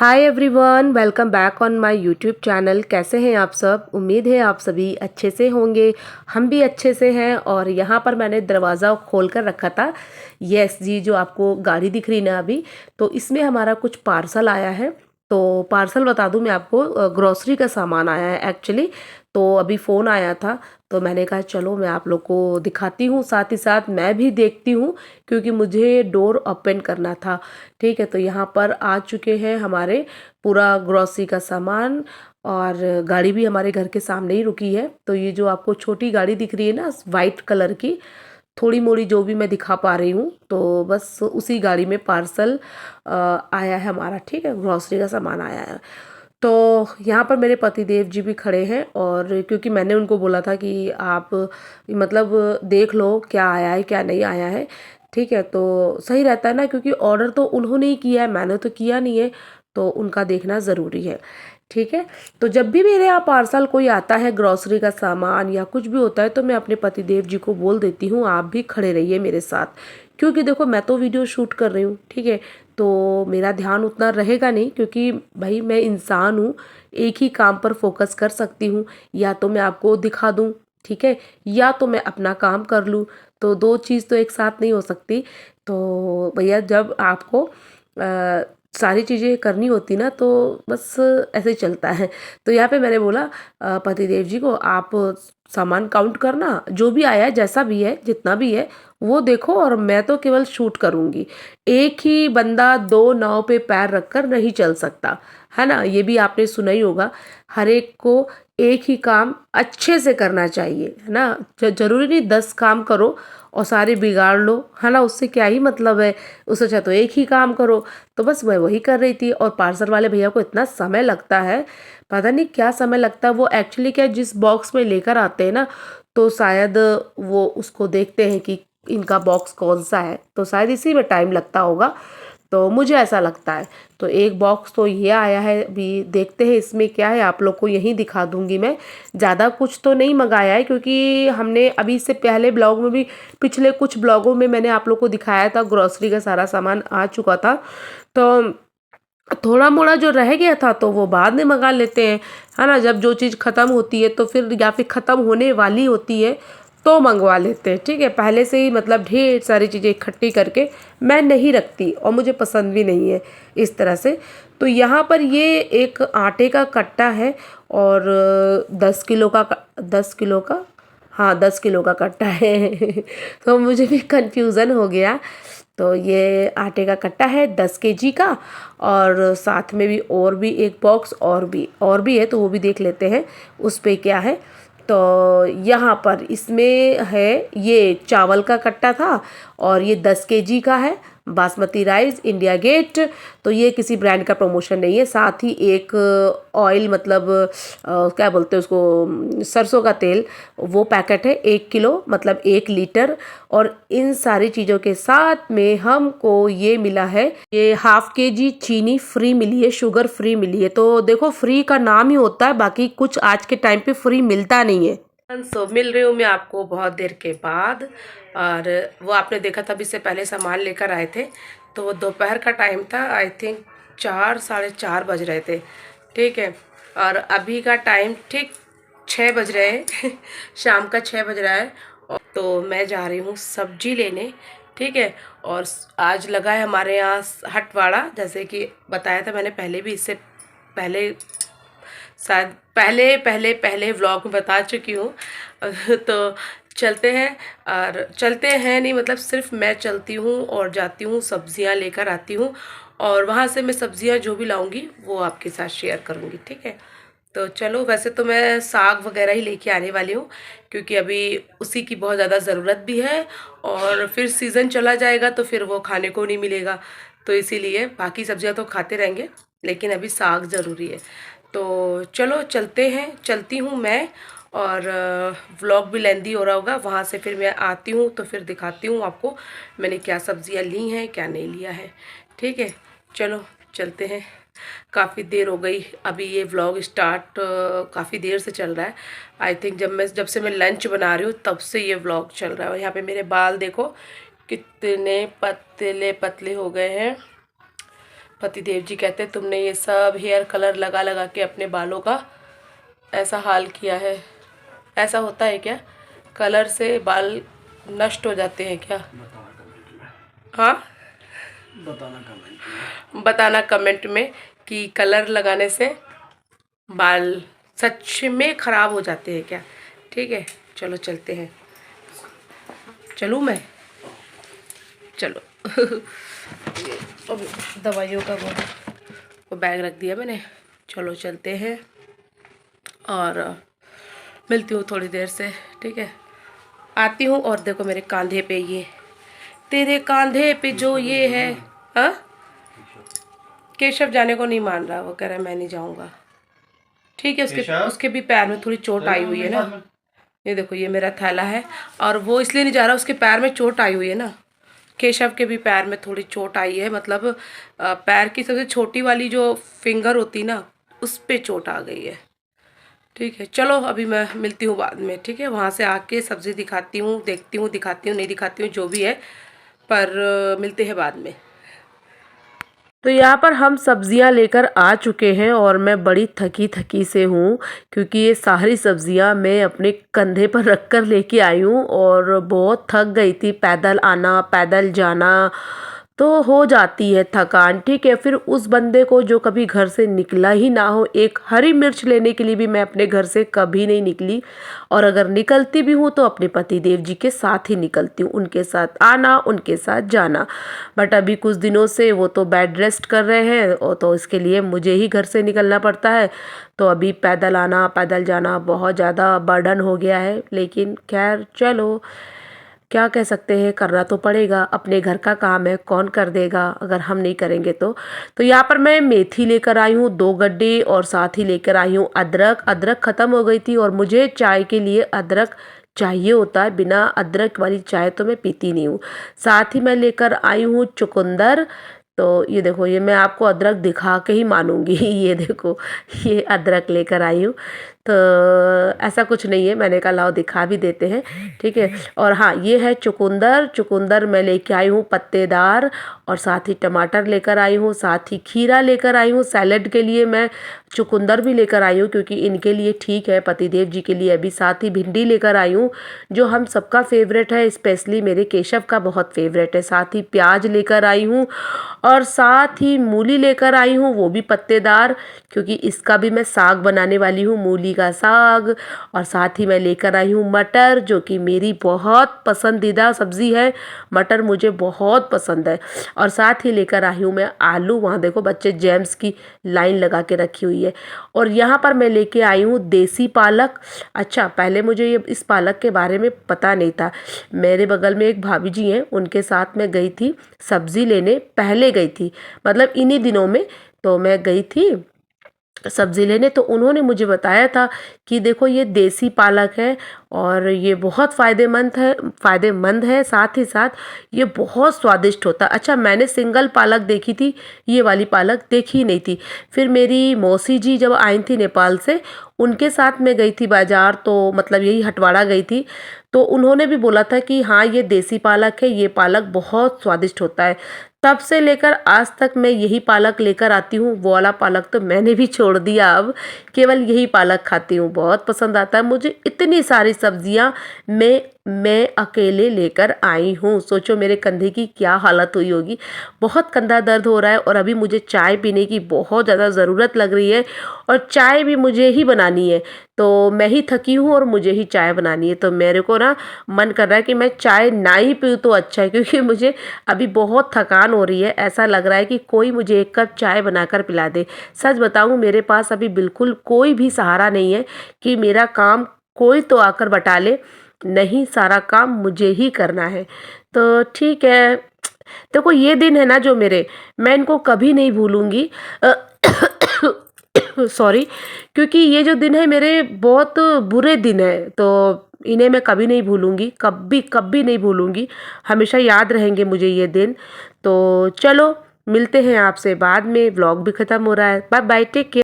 Hi everyone, welcome back on my YouTube channel. कैसे हैं आप सब? उम्मीद है आप सभी अच्छे से होंगे। हम भी अच्छे से हैं। और यहाँ पर मैंने दरवाज़ा खोल कर रखा था। यस जी, जो आपको गाड़ी दिख रही ना अभी, तो इसमें हमारा कुछ पार्सल आया है। तो पार्सल बता दूं मैं आपको, ग्रॉसरी का सामान आया है एक्चुअली। तो अभी फ़ोन आया था, तो मैंने कहा चलो मैं आप लोग को दिखाती हूँ, साथ ही साथ मैं भी देखती हूँ, क्योंकि मुझे डोर ओपन करना था। ठीक है, तो यहाँ पर आ चुके हैं हमारे पूरा ग्रॉसरी का सामान। और गाड़ी भी हमारे घर के सामने ही रुकी है। तो ये जो आपको छोटी गाड़ी दिख रही है ना, वाइट कलर की, थोड़ी मोड़ी जो भी मैं दिखा पा रही हूँ, तो बस उसी गाड़ी में पार्सल आया है हमारा। ठीक है, ग्रॉसरी का सामान आया है। तो यहाँ पर मेरे पतिदेव जी भी खड़े हैं, और क्योंकि मैंने उनको बोला था कि आप मतलब देख लो क्या आया है क्या नहीं आया है। ठीक है, तो सही रहता है ना, क्योंकि ऑर्डर तो उन्होंने ही किया है, मैंने तो किया नहीं है। तो उनका देखना ज़रूरी है। ठीक है, तो जब भी मेरे यहाँ पार्सल कोई आता है, ग्रॉसरी का सामान या कुछ भी होता है, तो मैं अपने पतिदेव जी को बोल देती हूँ आप भी खड़े रहिए मेरे साथ। क्योंकि देखो, मैं तो वीडियो शूट कर रही हूँ, ठीक है, तो मेरा ध्यान उतना रहेगा नहीं, क्योंकि भाई मैं इंसान हूँ, एक ही काम पर फोकस कर सकती हूँ। या तो मैं आपको दिखा दूँ, ठीक है, या तो मैं अपना काम कर लूँ। तो दो चीज़ तो एक साथ नहीं हो सकती। तो भैया, जब आपको सारी चीज़ें करनी होती ना, तो बस ऐसे ही चलता है। तो यहाँ पे मैंने बोला पतिदेव जी को, आप सामान काउंट करना, जो भी आया है, जैसा भी है, जितना भी है, वो देखो, और मैं तो केवल शूट करूँगी। एक ही बंदा दो नाव पे पैर रखकर नहीं चल सकता, है ना। ये भी आपने सुना ही होगा। हर एक को एक ही काम अच्छे से करना चाहिए, है ना। जरूरी नहीं 10 काम करो और सारे बिगाड़ लो, है ना, उससे क्या ही मतलब है। उससे अच्छा तो एक ही काम करो। तो बस मैं वही कर रही थी। और पार्सल वाले भैया को इतना समय लगता है, पता नहीं क्या समय लगता है। वो एक्चुअली क्या, जिस बॉक्स में लेकर आते हैं ना, तो शायद वो उसको देखते हैं कि इनका बॉक्स कौन सा है, तो शायद इसी में टाइम लगता होगा। तो मुझे ऐसा लगता है। तो एक बॉक्स तो ये आया है, अभी देखते हैं इसमें क्या है, आप लोग को यहीं दिखा दूंगी मैं। ज़्यादा कुछ तो नहीं मंगाया है, क्योंकि हमने अभी से पहले ब्लॉग में भी, पिछले कुछ ब्लॉगों में मैंने आप लोग को दिखाया था, ग्रॉसरी का सारा सामान आ चुका था। तो थोड़ा मोड़ा जो रह गया था तो वो बाद में मंगा लेते हैं, है ना। जब जो चीज़ ख़त्म होती है तो फिर, या फिर ख़त्म होने वाली होती है, तो मंगवा लेते हैं। ठीक है, पहले से ही मतलब ढेर सारी चीज़ें इकट्ठी करके मैं नहीं रखती, और मुझे पसंद भी नहीं है इस तरह से। तो यहाँ पर ये एक आटे का कट्टा है, और 10 किलो का, 10 किलो का, हाँ 10 किलो का कट्टा है। तो मुझे भी कन्फ्यूज़न हो गया। तो ये आटे का कट्टा है 10 kg का। और साथ में भी और भी एक बॉक्स और भी है, तो वो भी देख लेते हैं उस पे क्या है। तो यहाँ पर इसमें है, ये चावल का कट्टा था, और ये 10 kg का है, बासमती राइस इंडिया गेट। तो ये किसी ब्रांड का प्रमोशन नहीं है। साथ ही एक ऑयल, मतलब क्या बोलते हैं उसको, सरसों का तेल, वो पैकेट है 1 किलो, मतलब 1 लीटर। और इन सारी चीज़ों के साथ में हमको ये मिला है, ये ½ kg चीनी फ्री मिली है, शुगर फ्री मिली है। तो देखो, फ्री का नाम ही होता है, बाकी कुछ आज के टाइम पे फ्री मिलता नहीं है। सो मिल रही हूँ मैं आपको बहुत देर के बाद। और वो आपने देखा था, अभी से पहले सामान लेकर आए थे। तो वो दोपहर का टाइम था, आई थिंक 4 साढ़े 4 बज रहे थे। ठीक है, और अभी का टाइम ठीक 6 बज रहे हैं। शाम का 6 बज रहा है। और तो मैं जा रही हूँ सब्जी लेने। ठीक है, और आज लगा है हमारे यहाँ हटवाड़ा, जैसे कि बताया था मैंने पहले भी, इससे पहले शायद पहले पहले पहले व्लॉग में बता चुकी हूँ। तो चलते हैं, और चलते हैं नहीं, मतलब सिर्फ मैं चलती हूँ और जाती हूँ, सब्जियाँ लेकर आती हूँ, और वहाँ से मैं सब्जियाँ जो भी लाऊंगी वो आपके साथ शेयर करूँगी। ठीक है, तो चलो, वैसे तो मैं साग वगैरह ही लेके आने वाली हूँ, क्योंकि अभी उसी की बहुत ज़्यादा ज़रूरत भी है। और फिर सीज़न चला जाएगा तो फिर वो खाने को नहीं मिलेगा। तो इसीलिए बाकी सब्जियाँ तो खाते रहेंगे, लेकिन अभी साग ज़रूरी है। तो चलो चलते हैं, चलती हूँ मैं। और व्लॉग भी लेंदी हो रहा होगा, वहाँ से फिर मैं आती हूँ तो फिर दिखाती हूँ आपको मैंने क्या सब्जियाँ ली हैं, क्या नहीं लिया है। ठीक है, चलो चलते हैं। काफ़ी देर हो गई, अभी ये व्लॉग स्टार्ट काफ़ी देर से चल रहा है। आई थिंक जब से मैं लंच बना रही हूँ तब से ये व्लॉग चल रहा है। और यहाँ पे मेरे बाल देखो कितने पतले पतले हो गए हैं। पतिदेव जी कहते तुमने ये सब हेयर कलर लगा लगा के अपने बालों का ऐसा हाल किया है। ऐसा होता है क्या? कलर से बाल नष्ट हो जाते हैं क्या? हाँ, बताना कमेंट में कि कलर लगाने से बाल सच में ख़राब हो जाते हैं क्या? ठीक है, चलो चलते हैं। चलूँ मैं? चलो। अब दवाइयों का वो बैग रख दिया मैंने। चलो चलते हैं और मिलती हूँ थोड़ी देर से। ठीक है, आती हूँ। और देखो मेरे कंधे पे ये, तेरे कंधे पे जो ये है। हाँ, केशव जाने को नहीं मान रहा, वो कह रहा है मैं नहीं जाऊँगा। ठीक है, उसके भी पैर में थोड़ी चोट आई हुई है ना। ये देखो ये मेरा थैला है और वो इसलिए नहीं जा रहा, उसके पैर में चोट आई हुई है ना। केशव के भी पैर में थोड़ी चोट आई है, मतलब पैर की सबसे छोटी वाली जो फिंगर होती ना, उस पे चोट आ गई है। ठीक है, चलो अभी मैं मिलती हूँ बाद में। ठीक है, वहाँ से आके सब्ज़ी दिखाती हूँ, देखती हूँ, दिखाती हूँ, नहीं दिखाती हूँ, जो भी है, पर मिलते हैं बाद में। तो यहाँ पर हम सब्जियाँ लेकर आ चुके हैं और मैं बड़ी थकी थकी से हूँ, क्योंकि ये सारी सब्जियाँ मैं अपने कंधे पर रख कर लेके आई हूँ और बहुत थक गई थी। पैदल आना पैदल जाना तो हो जाती है थकान। ठीक है, फिर उस बंदे को जो कभी घर से निकला ही ना हो, एक हरी मिर्च लेने के लिए भी मैं अपने घर से कभी नहीं निकली। और अगर निकलती भी हूँ तो अपने पति देव जी के साथ ही निकलती हूँ, उनके साथ आना उनके साथ जाना। बट अभी कुछ दिनों से वो तो बेड रेस्ट कर रहे हैं और तो इसके लिए मुझे ही घर से निकलना पड़ता है। तो अभी पैदल आना पैदल जाना बहुत ज़्यादा बर्डन हो गया है, लेकिन खैर चलो क्या कह सकते हैं, करना तो पड़ेगा। अपने घर का काम है, कौन कर देगा अगर हम नहीं करेंगे तो। यहाँ पर मैं मेथी लेकर आई हूँ 2 गड्ढे और साथ ही लेकर आई हूँ अदरक। अदरक ख़त्म हो गई थी और मुझे चाय के लिए अदरक चाहिए होता है, बिना अदरक वाली चाय तो मैं पीती नहीं हूँ। साथ ही मैं लेकर आई हूँ चुकंदर। तो ये देखो, ये मैं आपको अदरक दिखा के ही मानूंगी। ये देखो, ये अदरक लेकर आई हूँ। तो ऐसा कुछ नहीं है, मैंने कहा लाओ दिखा भी देते हैं। ठीक है, और हाँ ये है चुकंदर। चुकंदर मैं लेके आई हूँ पत्तेदार, और साथ ही टमाटर लेकर आई हूँ, साथ ही खीरा लेकर आई हूँ। सैलेड के लिए मैं चुकंदर भी लेकर आई हूँ क्योंकि इनके लिए ठीक है, पतिदेव जी के लिए। अभी साथ ही भिंडी लेकर आई हूँ जो हम सबका फेवरेट है, स्पेशली मेरे केशव का बहुत फेवरेट है। साथ ही प्याज लेकर आई हूँ और साथ ही मूली लेकर आई हूँ, वो भी पत्तेदार, क्योंकि इसका भी मैं साग बनाने वाली हूँ, मूली का साग। और साथ ही मैं लेकर आई हूँ मटर, जो कि मेरी बहुत पसंदीदा सब्ज़ी है। मटर मुझे बहुत पसंद है। और साथ ही लेकर आई हूँ मैं आलू। वहाँ देखो बच्चे जेम्स की लाइन लगा के रखी हुई है। और यहाँ पर मैं लेके आई हूँ देसी पालक। अच्छा, पहले मुझे ये इस पालक के बारे में पता नहीं था। मेरे बगल में एक भाभी जी हैं, उनके साथ मैं गई थी सब्ज़ी लेने, पहले गई थी, मतलब इन्हीं दिनों में। तो मैं गई थी सब्ज़ी लेने, तो उन्होंने मुझे बताया था कि देखो ये देसी पालक है और ये बहुत फ़ायदेमंद है, साथ ही साथ ये बहुत स्वादिष्ट होता है। अच्छा, मैंने सिंगल पालक देखी थी, ये वाली पालक देखी ही नहीं थी। फिर मेरी मौसी जी जब आई थी नेपाल से, उनके साथ मैं गई थी बाज़ार, तो मतलब यही हटवाड़ा गई थी। तो उन्होंने भी बोला था कि हाँ ये देसी पालक है, ये पालक बहुत स्वादिष्ट होता है। तब से लेकर आज तक मैं यही पालक लेकर आती हूँ। वो वाला पालक तो मैंने भी छोड़ दिया, अब केवल यही पालक खाती हूँ। बहुत पसंद आता है मुझे। इतनी सारी सब्जियाँ मैं अकेले लेकर आई हूँ। सोचो मेरे कंधे की क्या हालत हुई होगी। बहुत कंधा दर्द हो रहा है और अभी मुझे चाय पीने की बहुत ज़्यादा ज़रूरत लग रही है, और चाय भी मुझे ही बनानी है। तो मैं ही थकी हूँ और मुझे ही चाय बनानी है, तो मेरे को ना मन कर रहा है कि मैं चाय ना ही पीऊँ तो अच्छा है, क्योंकि मुझे अभी बहुत थकान हो रही है। ऐसा लग रहा है कि कोई मुझे 1 कप चाय बनाकर पिला दे। सच बताऊँ, मेरे पास अभी बिल्कुल कोई भी सहारा नहीं है कि मेरा काम कोई तो आकर बटा ले। नहीं, सारा काम मुझे ही करना है। तो ठीक है, देखो ये दिन है ना जो मेरे, मैं इनको कभी नहीं भूलूंगी। सॉरी, क्योंकि ये जो दिन है मेरे बहुत बुरे दिन है, तो इन्हें मैं कभी नहीं भूलूंगी, कभी कभी नहीं भूलूंगी। हमेशा याद रहेंगे मुझे ये दिन। तो चलो मिलते हैं आपसे बाद में। व्लॉग भी ख़त्म हो रहा है। Bye bye, take care.